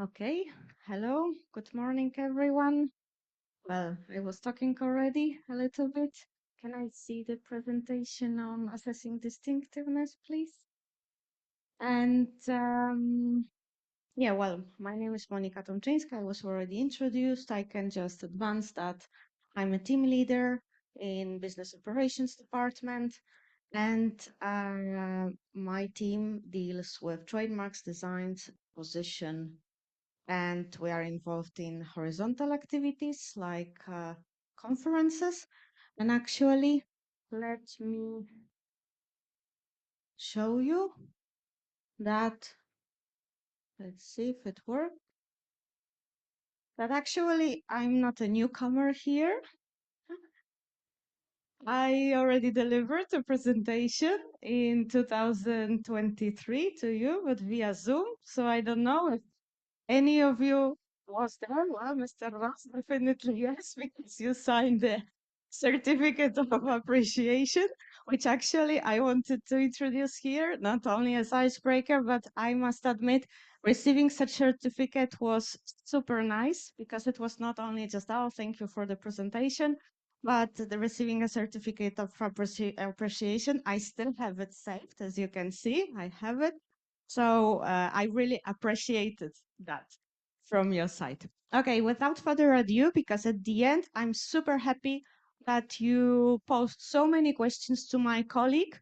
Okay, hello, good morning, everyone. Well, I was talking already a little bit. Can I see the presentation on assessing distinctiveness, please? And yeah, well, my name is Monika Tomczynska. I was already introduced. I can just advance that I'm a team leader in business operations department, and my team deals with trademarks, designs, position, and we are involved in horizontal activities like conferences. And actually, let me show you that. Let's see if it works. That actually, I'm not a newcomer here. I already delivered a presentation in 2023 to you, but via Zoom. So I don't know if any of you was there? Well, Mr. Ross, definitely yes, because you signed the certificate of appreciation, which actually I wanted to introduce here, not only as icebreaker, but I must admit, receiving such certificate was super nice because it was not only just, oh, thank you for the presentation, but the receiving a certificate of appreciation. I still have it saved, as you can see, I have it. So I really appreciated that from your side. Okay, without further ado, because at the end, I'm super happy that you posed so many questions to my colleague.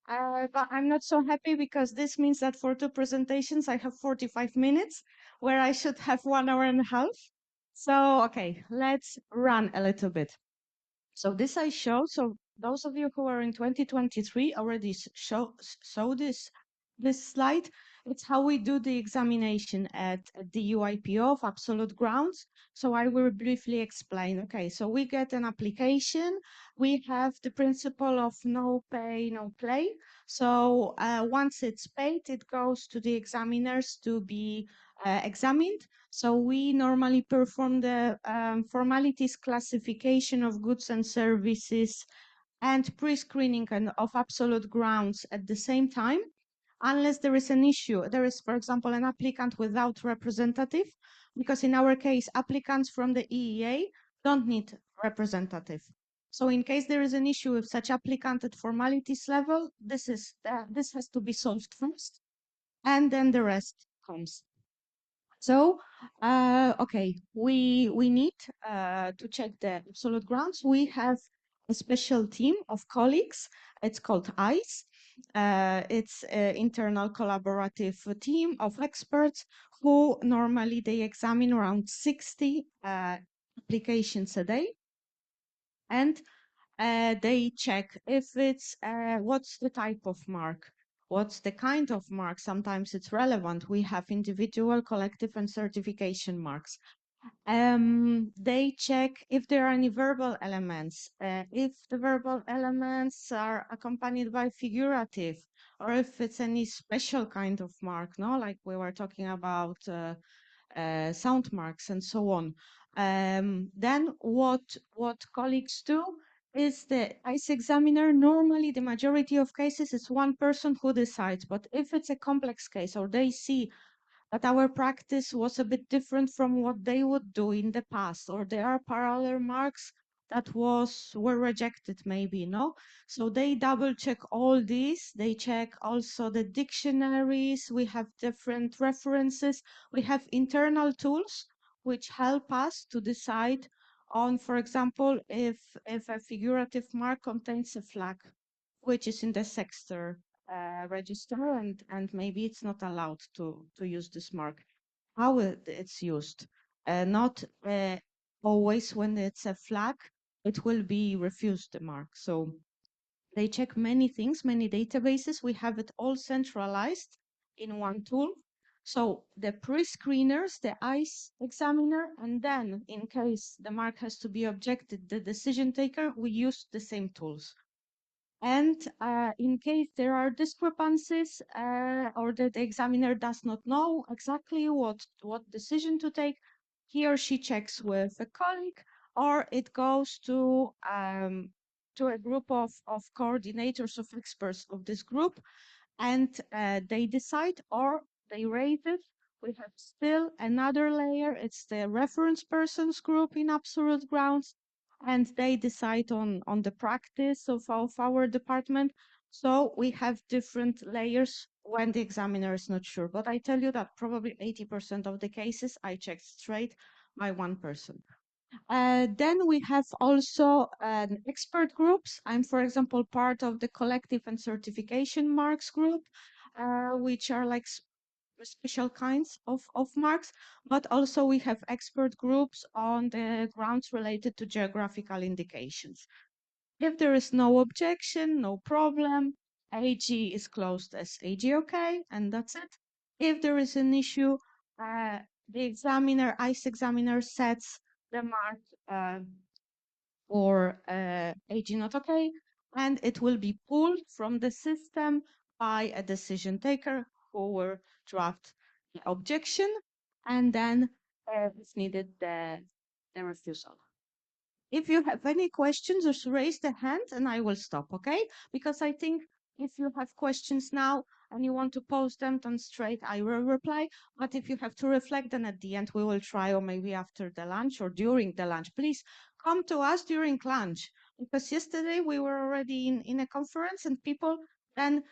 But I'm not so happy because this means that for two presentations, I have 45 minutes, where I should have 1 hour and a half. So, okay, let's run a little bit. So this I showed. So those of you who are in 2023 already saw this slide. It's how we do the examination at the EUIPO of absolute grounds. So I will briefly explain. Okay, so we get an application. We have the principle of no pay, no play. So once it's paid, it goes to the examiners to be examined. So we normally perform the formalities classification of goods and services and pre-screening of absolute grounds at the same time, unless there is an issue. There is, for example, an applicant without representative, because in our case, applicants from the EEA don't need representative. So in case there is an issue with such applicant at formalities level, this has to be solved first, and then the rest comes. So, okay, we need to check the absolute grounds. We have a special team of colleagues. It's called ICE. It's an internal collaborative team of experts who normally they examine around 60 applications a day, and they check if it's what's the type of mark, what's the kind of mark. Sometimes it's relevant. We have individual, collective, and certification marks. They check if there are any verbal elements, if the verbal elements are accompanied by figurative, or if it's any special kind of mark, no, like we were talking about sound marks and so on. Then what colleagues do is the ICE examiner. Normally, the majority of cases, it's one person who decides. But if it's a complex case or they see that our practice was a bit different from what they would do in the past, or there are parallel marks that were rejected maybe, no? So they double check all these. They check also the dictionaries. We have different references. We have internal tools which help us to decide on, for example, if a figurative mark contains a flag, which is in the sector register, and maybe it's not allowed to use this mark. How it's used? Not always when it's a flag, it will be refused the mark. So they check many things, many databases. We have it all centralized in one tool. So the pre-screeners, the ICE examiner, and then in case the mark has to be objected, the decision taker, we use the same tools. And in case there are discrepancies or that the examiner does not know exactly what decision to take, he or she checks with a colleague, or it goes to a group of coordinators of experts of this group, and they decide or they raise it we have still another layer. It's the reference persons group in absolute grounds, and they decide on the practice of our department. So we have different layers when the examiner is not sure. But I tell you that probably 80% of the cases I checked straight by one person. Then we have also expert groups. I'm, for example, part of the collective and certification marks group, which are like special kinds of marks, but also we have expert groups on the grounds related to geographical indications. If there is no objection, no problem, AG is closed as AG okay, and that's it. If there is an issue, the examiner, ICE examiner sets the mark for AG not okay, and it will be pulled from the system by a decision taker who will draft the objection, and then if needed, the refusal. If you have any questions, just raise the hand and I will stop, okay? Because I think if you have questions now and you want to post them, then straight I will reply. But if you have to reflect, then at the end we will try, or maybe after the lunch or during the lunch. Please come to us during lunch, because yesterday we were already in a conference and people then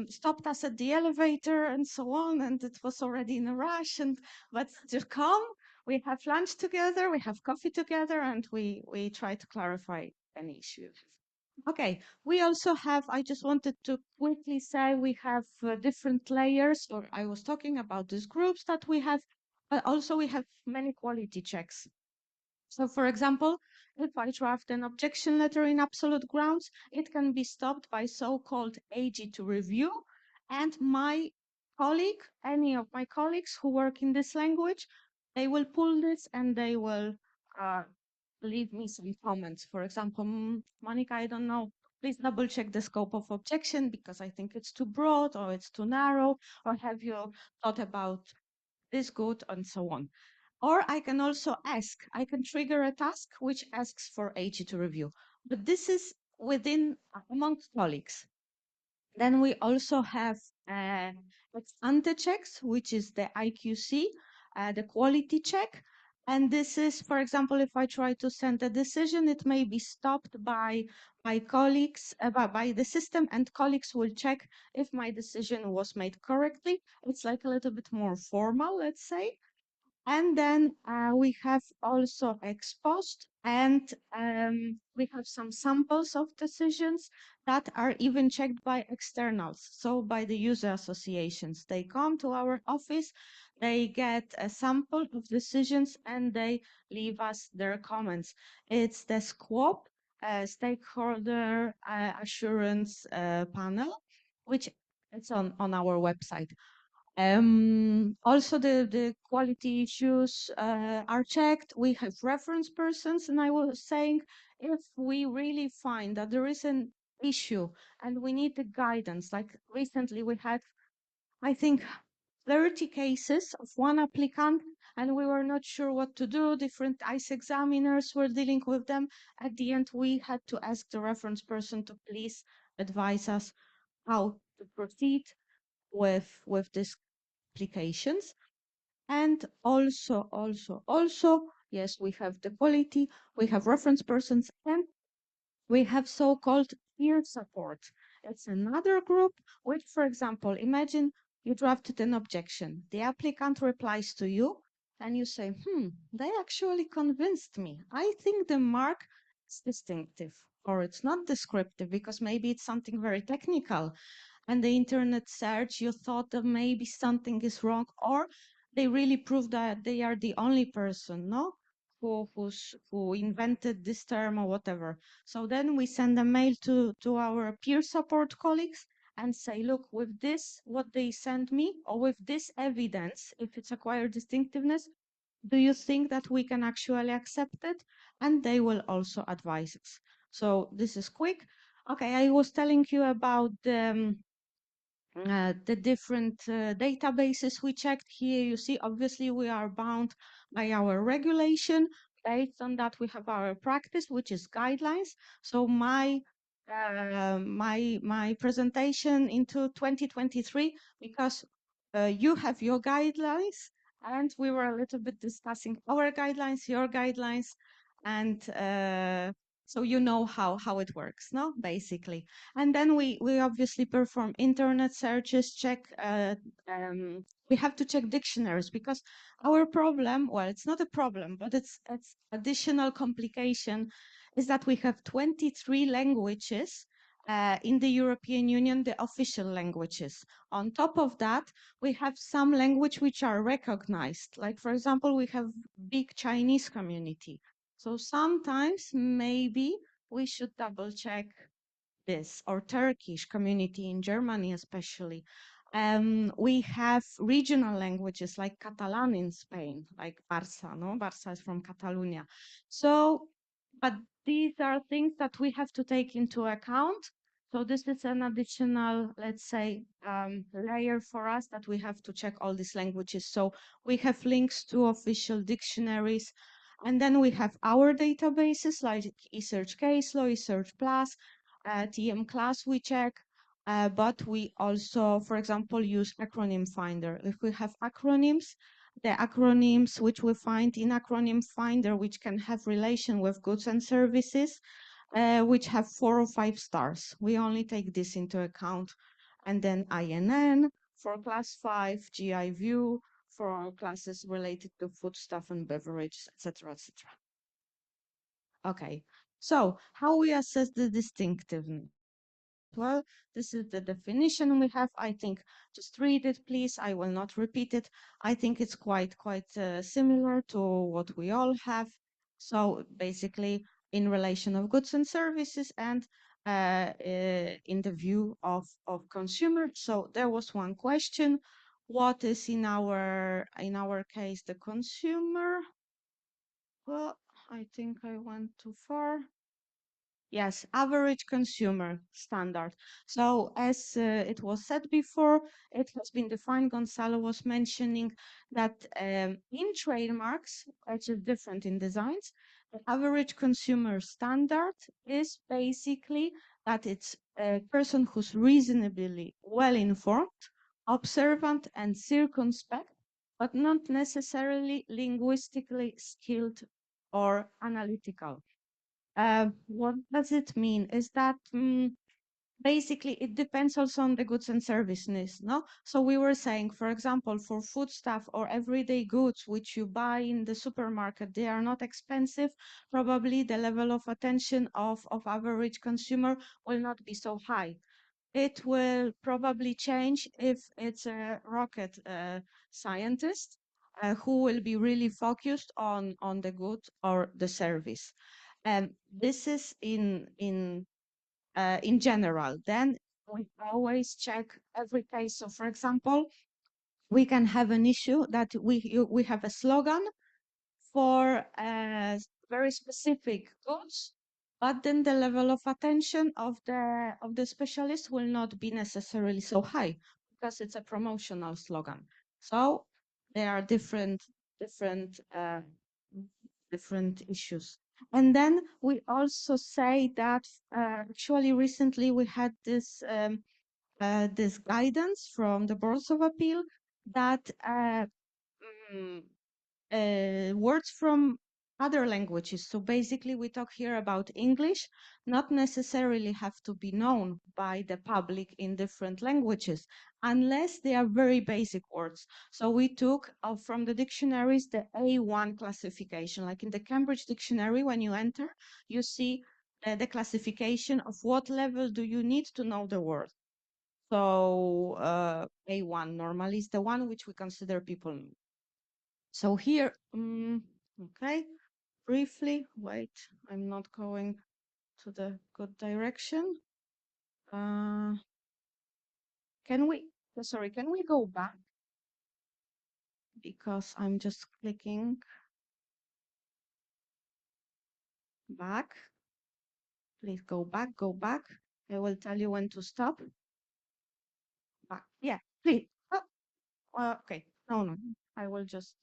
stopped us at the elevator and so on, and it was already in a rush. But to come, we have lunch together, we have coffee together, and we try to clarify any issues. Okay, we also have, I just wanted to quickly say we have different layers, or I was talking about these groups that we have, but also we have many quality checks. So for example, if I draft an objection letter in absolute grounds, it can be stopped by so-called AG to review, and my colleague, any of my colleagues who work in this language, they will pull this and they will uh, leave me some comments. For example, Monika, I don't know, please double check the scope of objection because I think it's too broad or it's too narrow, or have you thought about this good, and so on. Or I can also ask, I can trigger a task which asks for AG to review. But this is within amongst colleagues. Then we also have ex ante checks, which is the IQC, the quality check. And this is, for example, if I try to send a decision, it may be stopped by colleagues, by the system, and colleagues will check if my decision was made correctly. It's like a little bit more formal, let's say. And then we have also ex post, and we have some samples of decisions that are even checked by externals, so by the user associations. They come to our office, they get a sample of decisions, and they leave us their comments. It's the SQOP, Stakeholder Assurance Panel, which it's on our website. Also, the quality issues are checked. We have reference persons, and I was saying, if we really find that there is an issue and we need the guidance, like recently we had, I think, 30 cases of one applicant, and we were not sure what to do. Different ICE examiners were dealing with them. At the end, we had to ask the reference person to please advise us how to proceed with these applications. And also, yes, we have the quality, we have reference persons, and we have so-called peer support. It's another group which, for example, imagine you drafted an objection. The applicant replies to you, and you say, they actually convinced me. I think the mark is distinctive, or it's not descriptive, because maybe it's something very technical, and the internet search, you thought that maybe something is wrong, or they really prove that they are the only person, no, who invented this term or whatever. So then we send a mail to our peer support colleagues and say, look, with this, what they sent me, or with this evidence, if it's acquired distinctiveness, do you think that we can actually accept it? And they will also advise us. So this is quick. Okay, I was telling you about the different databases we checked. Here you see, obviously we are bound by our regulation. Based on that, we have our practice, which is guidelines. So my presentation into 2023, because you have your guidelines, and we were a little bit discussing our guidelines, your guidelines, and so you know how it works, no? Basically. And then we obviously perform internet searches, check we have to check dictionaries because our problem, well, it's not a problem, but it's additional complication is that we have 23 languages in the European Union, the official languages. On top of that, we have some language which are recognized. Like, for example, we have big Chinese community. So sometimes maybe we should double check this, or Turkish community in Germany especially. We have regional languages like Catalan in Spain, like Barça, no? Barça is from Catalonia. So, but these are things that we have to take into account. So this is an additional, let's say, layer for us that we have to check all these languages. So we have links to official dictionaries, and then we have our databases like eSearch Case Law, eSearch Plus, TM class we check, but we also, for example, use acronym finder. If we have acronyms, the acronyms which we find in acronym finder, which can have relation with goods and services, which have 4 or 5 stars. We only take this into account. And then INN for class 5, GI view for classes related to foodstuff and beverages, etc., etc. Okay, so how we assess the distinctiveness? Well, this is the definition we have. I think just read it, please. I will not repeat it. I think it's quite similar to what we all have. So basically, in relation of goods and services, and in the view of consumer. So there was one question: what is in our case the consumer? Well, I think I went too far. Yes, average consumer standard. So as it was said before, it has been defined, Gonzalo was mentioning that in trademarks, which is different in designs, the average consumer standard is basically that it's a person who's reasonably well informed, observant and circumspect, but not necessarily linguistically skilled or analytical. What does it mean? Is that basically it depends also on the goods and services, no? So we were saying, for example, for foodstuff or everyday goods which you buy in the supermarket, they are not expensive. Probably the level of attention of average consumer will not be so high. It will probably change if it's a rocket scientist who will be really focused on the good or the service. And this is in general. Then we always check every case. So, for example, we can have an issue that we have a slogan for very specific goods, but then the level of attention of the specialist will not be necessarily so high because it's a promotional slogan. So there are different different issues. And then we also say that actually recently we had this guidance from the Boards of Appeal that mm, words from other languages. So basically, we talk here about English, not necessarily have to be known by the public in different languages, unless they are very basic words. So we took from the dictionaries the A1 classification. Like in the Cambridge Dictionary, when you enter, you see the classification of what level do you need to know the word. So A1 normally is the one which we consider people know. So here, okay, briefly, wait, I'm not going to the good direction. Can we, sorry, can we go back? Because I'm just clicking back. Please go back, go back. I will tell you when to stop. Back. Yeah, please. Oh, okay, no, I will just,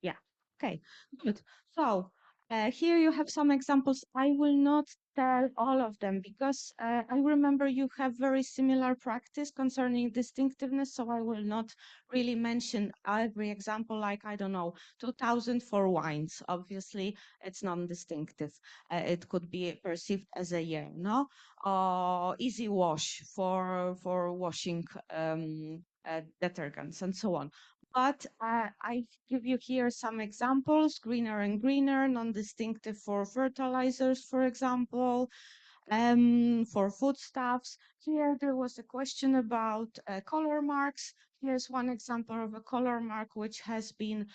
yeah, okay, good. So Here you have some examples. I will not tell all of them because I remember you have very similar practice concerning distinctiveness, so I will not really mention every example, like, I don't know, 2000 for wines. Obviously, it's non-distinctive. It could be perceived as a year, no? Easy wash for washing detergents and so on. But I give you here some examples: greener and greener, non-distinctive for fertilizers, for example, for foodstuffs. Here there was a question about color marks. Here's one example of a color mark which has been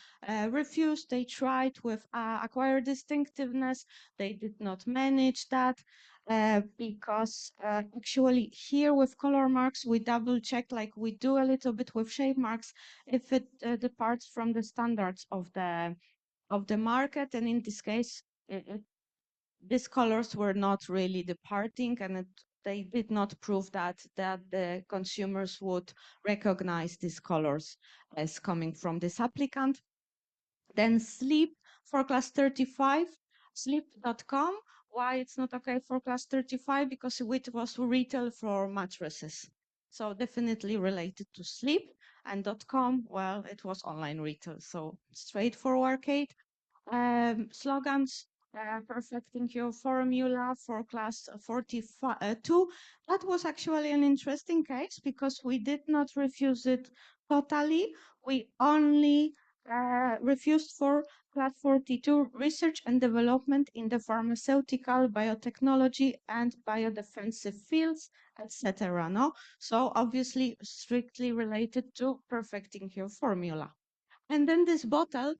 refused. They tried with acquired distinctiveness. They did not manage that because actually here with color marks, we double check like we do a little bit with shape marks if it departs from the standards of the market. And in this case, these colors were not really departing, and they did not prove that the consumers would recognize these colors as coming from this applicant. Then sleep for class 35, sleep.com. Why it's not okay for class 35? Because it was retail for mattresses. So definitely related to sleep. And .com, well, it was online retail. So straightforward, Kate. Slogans, perfecting your formula for class 42. That was actually an interesting case because we did not refuse it totally. We only refused for class 42, research and development in the pharmaceutical, biotechnology, and biodefensive fields, etc. No, so obviously strictly related to perfecting your formula. And then this bottle,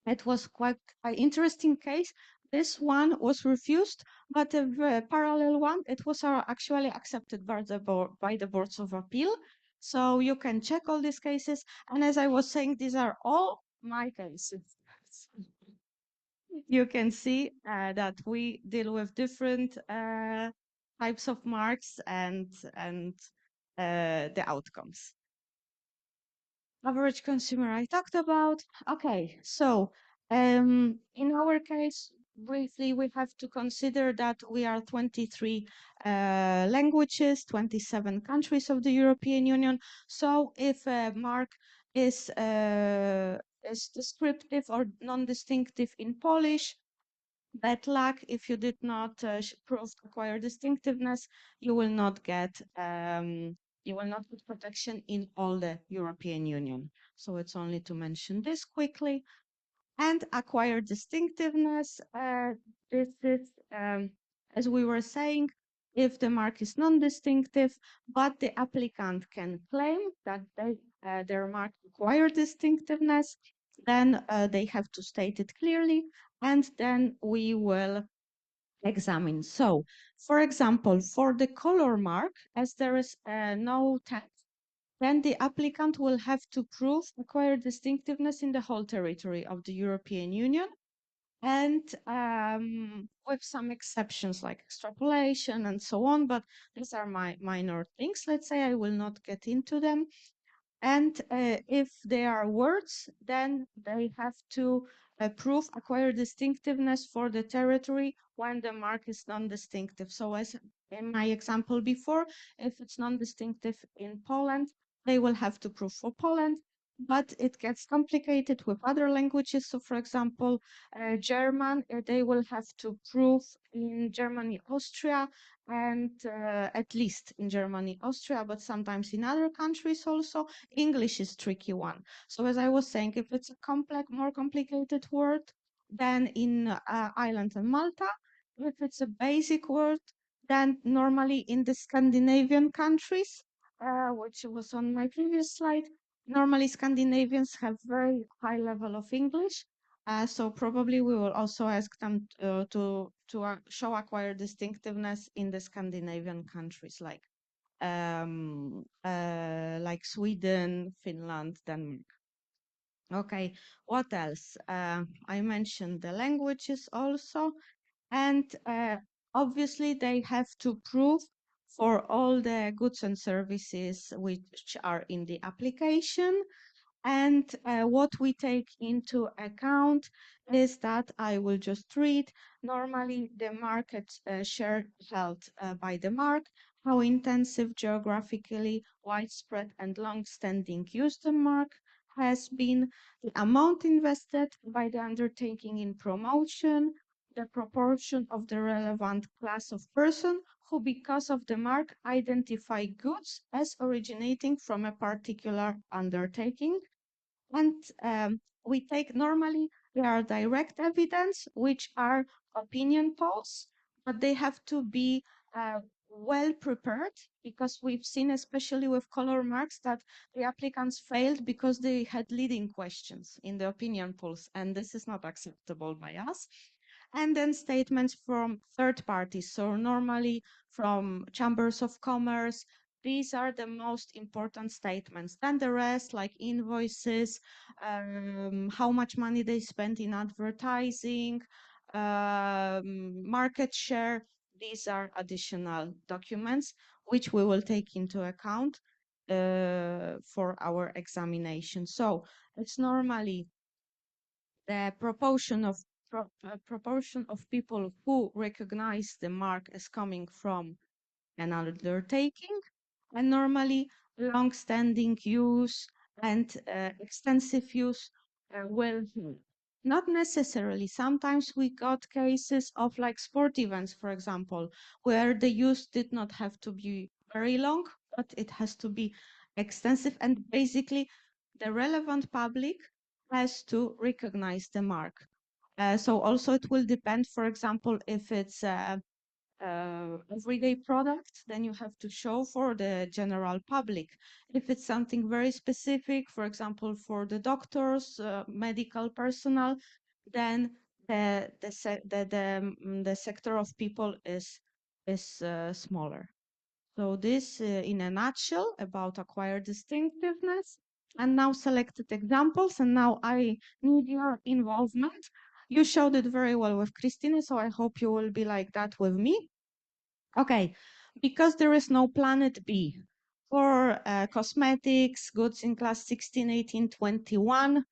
it was quite an interesting case. This one was refused, but a parallel one, it was actually accepted by by the boards of appeal. So you can check all these cases. And as I was saying, these are all my cases. You can see that we deal with different types of marks and the outcomes. Average consumer I talked about. Okay, so in our case, briefly, we have to consider that we are 23 languages, 27 countries of the European Union. So if a mark is descriptive or non-distinctive in Polish, bad luck. If you did not prove acquire distinctiveness, you will not get protection in all the European Union. So it's only to mention this quickly. And acquire distinctiveness. This is, as we were saying, if the mark is non-distinctive, but the applicant can claim that their mark acquired distinctiveness, then they have to state it clearly, and then we will examine. So, for example, for the color mark, as there is no tag, then the applicant will have to prove acquired distinctiveness in the whole territory of the European Union, and with some exceptions like extrapolation and so on, but these are my minor things. Let's say I will not get into them. And if they are words, then they have to prove acquire distinctiveness for the territory when the mark is non-distinctive. So as in my example before, if it's non-distinctive in Poland, they will have to prove for Poland, but it gets complicated with other languages. So for example, German, they will have to prove in Germany, Austria, and at least in Germany, Austria, but sometimes in other countries also. English is tricky one. So as I was saying, if it's a more complicated word than in Ireland and Malta, if it's a basic word, then normally in the Scandinavian countries, which was on my previous slide, normally Scandinavians have very high level of English. So probably we will also ask them to show acquired distinctiveness in the Scandinavian countries like Sweden, Finland, Denmark. Okay, what else? I mentioned the languages also, and obviously they have to prove for all the goods and services which are in the application. And what we take into account is that I will just read normally the market share held by the mark, how intensive, geographically widespread and long-standing use the mark has been, the amount invested by the undertaking in promotion, the proportion of the relevant class of person who, because of the mark, identify goods as originating from a particular undertaking. And we take normally, there are direct evidence, which are opinion polls, but they have to be well prepared, because we've seen, especially with color marks, that the applicants failed because they had leading questions in the opinion polls, and this is not acceptable by us. And then statements from third parties, so normally from chambers of commerce. These are the most important statements. Then the rest, like invoices, how much money they spent in advertising, market share. These are additional documents which we will take into account for our examination. So it's normally the proportion of people who recognize the mark as coming from an undertaking, and normally long-standing use and extensive use will help. Not necessarily. Sometimes we got cases of like sport events, for example, where the use did not have to be very long, but it has to be extensive, and basically the relevant public has to recognize the mark. So also it will depend, for example, if it's everyday product, then you have to show for the general public. If it's something very specific, for example, for the doctors, medical personnel, then the sector of people is smaller. So this, in a nutshell, about acquired distinctiveness. And now selected examples, and now I need your involvement. You showed it very well with Christine, so I hope you will be like that with me. Okay, because there is no planet B for cosmetics, goods in class 16, 18, 21,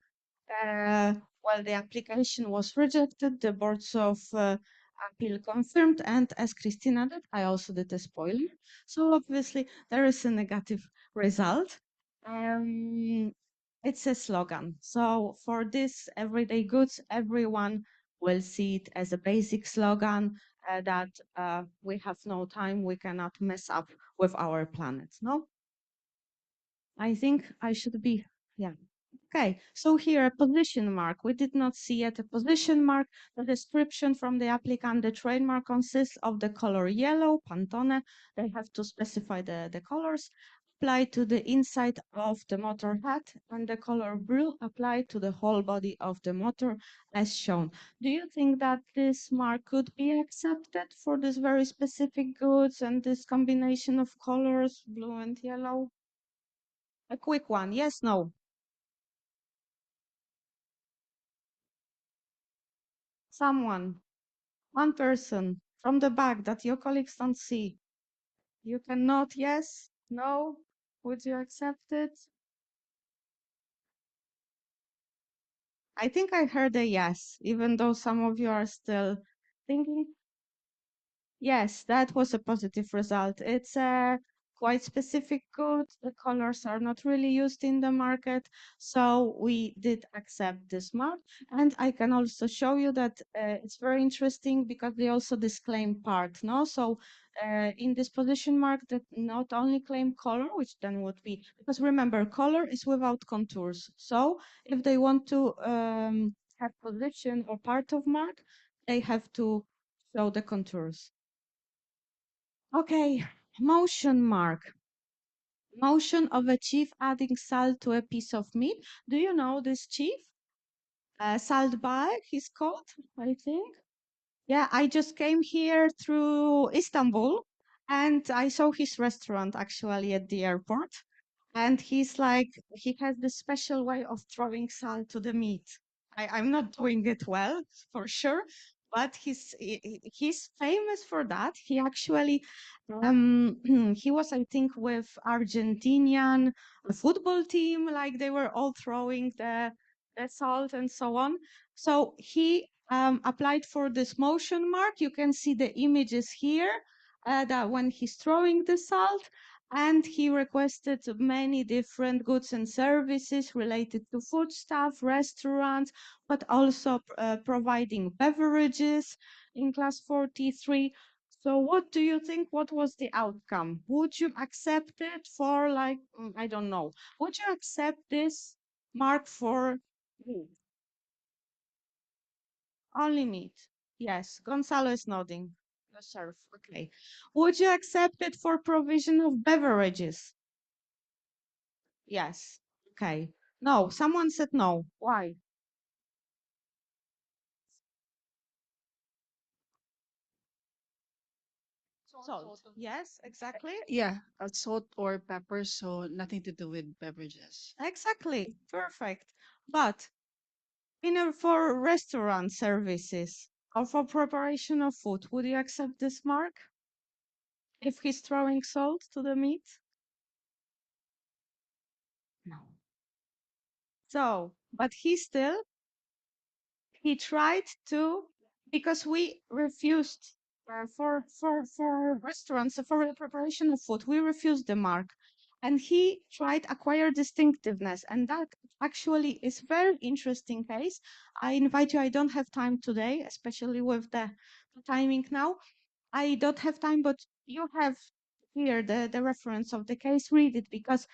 well, the application was rejected, the boards of appeal confirmed, and as Christina did, I also did a spoiler. So obviously there is a negative result. It's a slogan. So for this everyday goods, everyone will see it as a basic slogan that we have no time, we cannot mess up with our planet, no? I think I should be, yeah. Okay, so here a position mark. We did not see yet a position mark. The description from the applicant, the trademark consists of the color yellow, Pantone. They have to specify the colors. Apply to the inside of the motor hat, and the color blue applied to the whole body of the motor as shown. Do you think that this mark could be accepted for this very specific goods and this combination of colors, blue and yellow? A quick one, yes, no? Someone, one person from the back that your colleagues don't see. You cannot, yes, no, would you accept it? I think I heard a yes, even though some of you are still thinking. Yes, that was a positive result. It's a quite specific good. The colors are not really used in the market, so we did accept this mark. And I can also show you that it's very interesting because they also disclaim part, no? So in this position mark, that not only claim color, which then would be, because remember, color is without contours. So if they want to have position or part of mark, they have to show the contours. Okay, motion mark. Motion of a chief adding salt to a piece of meat. Do you know this chief? Salt Bag, he's called, I think. Yeah, I just came here through Istanbul and I saw his restaurant actually at the airport. And he's like, he has this special way of throwing salt to the meat. I'm not doing it well, for sure, but he's famous for that. He actually he was, I think, with Argentinian football team, like they were all throwing the salt and so on. So he applied for this motion mark. You can see the images here that when he's throwing the salt, and he requested many different goods and services related to food stuff, restaurants, but also providing beverages in class 43. So what do you think? What was the outcome? Would you accept it for like, I don't know, would you accept this mark for meat? Only meat? Yes, Gonzalo is nodding. The serve, okay. Would you accept it for provision of beverages? Yes, okay. No, someone said no. Why? Salt. Yes, exactly. Yeah, salt or pepper, so nothing to do with beverages. Exactly. Perfect. But for restaurant services or for preparation of food, would you accept this mark if he's throwing salt to the meat? No. So, but he tried to, because we refused for restaurants for the preparation of food, we refused the mark, and he tried acquire distinctiveness, and that actually is very interesting case. I invite you. I don't have time today, especially with the timing now. I don't have time, but you have here the reference of the case. Read it because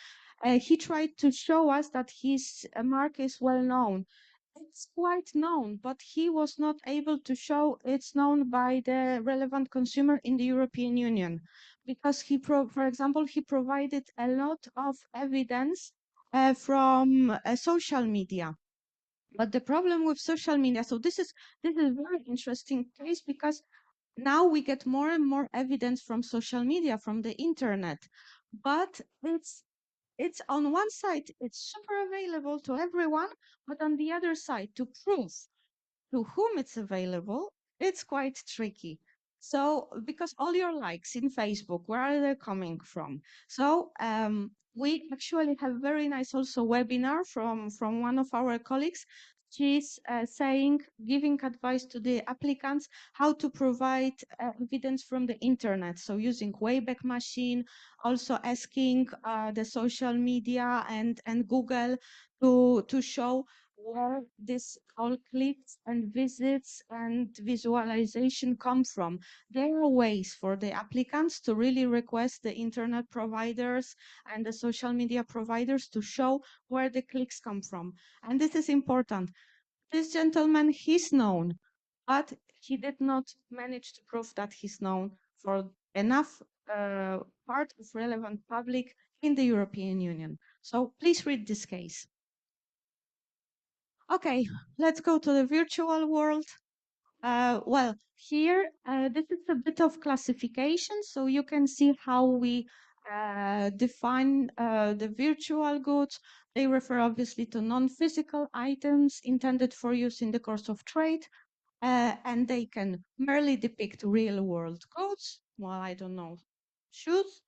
he tried to show us that his mark is well known. It's quite known, but he was not able to show it's known by the relevant consumer in the European Union because for example, he provided a lot of evidence from social media. But the problem with social media, so this is very interesting case because now we get more and more evidence from social media, from the internet, but it's on one side, it's super available to everyone, but on the other side, to prove to whom it's available, it's quite tricky. So, because all your likes in Facebook, where are they coming from? So, we actually have very nice also webinar from one of our colleagues. She's saying, giving advice to the applicants how to provide evidence from the internet. So using Wayback Machine, also asking the social media and Google to show where this all clicks and visits and visualization come from. There are ways for the applicants to really request the internet providers and the social media providers to show where the clicks come from. And this is important. This gentleman, he's known, but he did not manage to prove that he's known for enough part of relevant public in the European Union. So please read this case. Okay, let's go to the virtual world. Well, here, this is a bit of classification, so you can see how we define the virtual goods. They refer obviously to non-physical items intended for use in the course of trade, and they can merely depict real-world goods. Well, I don't know, shoes.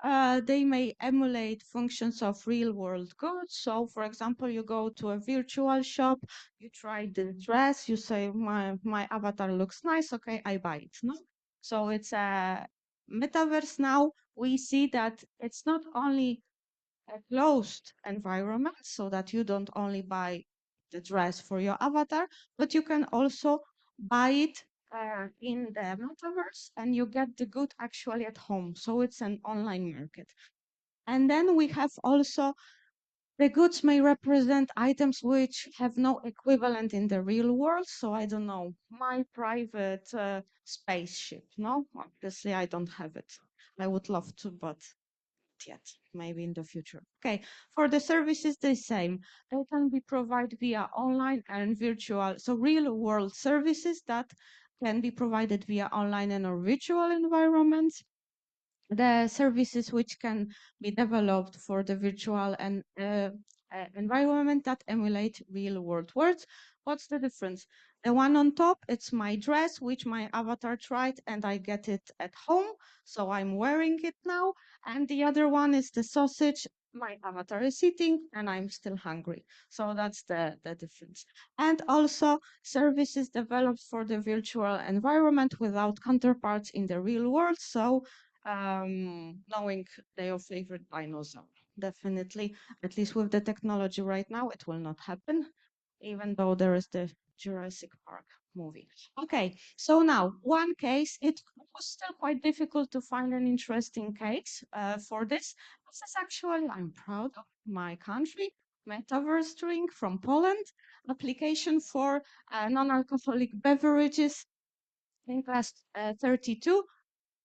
They may emulate functions of real world goods. So, for example, you go to a virtual shop, you try the dress, you say, my avatar looks nice, okay, I buy it. No? So it's a metaverse now. We see that it's not only a closed environment, so that you don't only buy the dress for your avatar, but you can also buy it in the metaverse and you get the good actually at home. So it's an online market. And then we have also the goods may represent items which have no equivalent in the real world. So I don't know, my private spaceship. No, obviously I don't have it. I would love to, but yet, maybe in the future. Okay, for the services, the same. They can be provided via online and virtual, so real world services that can be provided via online and or virtual environments. The services which can be developed for the virtual and environment that emulate real world words. What's the difference? The one on top, it's my dress, which my avatar tried, and I get it at home, so I'm wearing it now. And the other one is the sausage. My avatar is eating, and I'm still hungry. So that's the difference. And also, services developed for the virtual environment without counterparts in the real world. So knowing their favorite dinosaur. Definitely, at least with the technology right now, it will not happen, even though there is the Jurassic Park movie. Okay, so now one case, it was still quite difficult to find an interesting case for this. This is actually, I'm proud of my country, Metaverse drink from Poland, application for non-alcoholic beverages in class 32.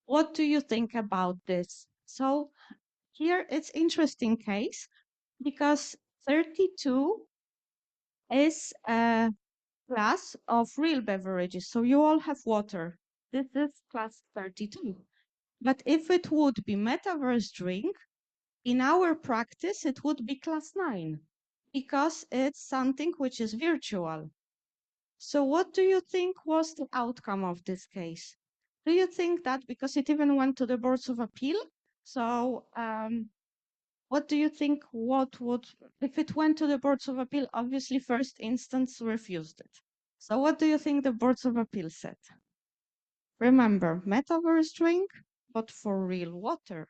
What do you think about this? So here it's interesting case because 32 is a class of real beverages. So you all have water. This is class 32. But if it would be metaverse drink, in our practice, it would be class 9 because it's something which is virtual. So what do you think was the outcome of this case? Do you think that because it even went to the boards of appeal? So what do you think? What would, if it went to the boards of appeal, obviously first instance refused it. So what do you think the boards of appeal said? Remember, metaverse drink, but for real water.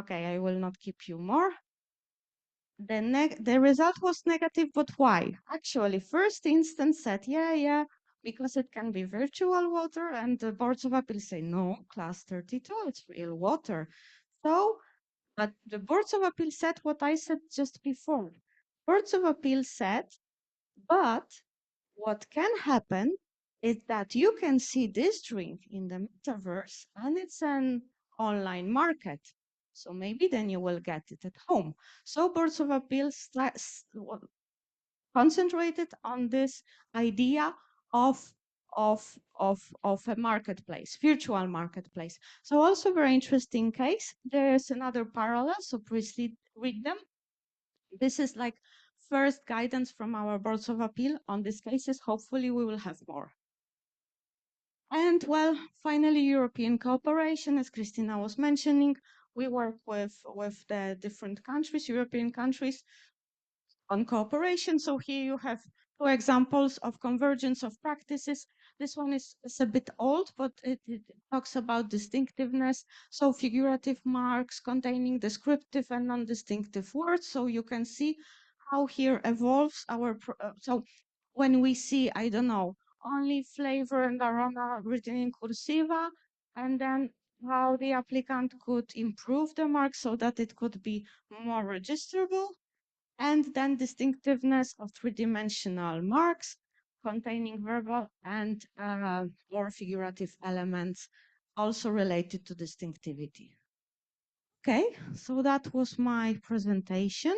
Okay, I will not keep you more. The result was negative, but why? Actually, first instance said, yeah, because it can be virtual water, and the boards of appeal say, no, class 32, it's real water. So, but the boards of appeal said what I said just before. Boards of appeal said, but what can happen is that you can see this drink in the metaverse and it's an online market. So maybe then you will get it at home. So boards of appeals concentrated on this idea of of a marketplace, virtual marketplace. So also very interesting case. There's another parallel, so please read them. This is like first guidance from our boards of appeal on these cases. Hopefully we will have more. And well, finally, European cooperation, as Christina was mentioning, we work with the different countries, European countries, on cooperation. So here you have two examples of convergence of practices. This one is a bit old, but it talks about distinctiveness. So figurative marks containing descriptive and non-distinctive words. So you can see how here evolves our, so when we see, I don't know, only flavor and aroma written in cursiva, and then how the applicant could improve the mark so that it could be more registerable, and then distinctiveness of three-dimensional marks containing verbal and or figurative elements also related to distinctivity. Okay, so that was my presentation.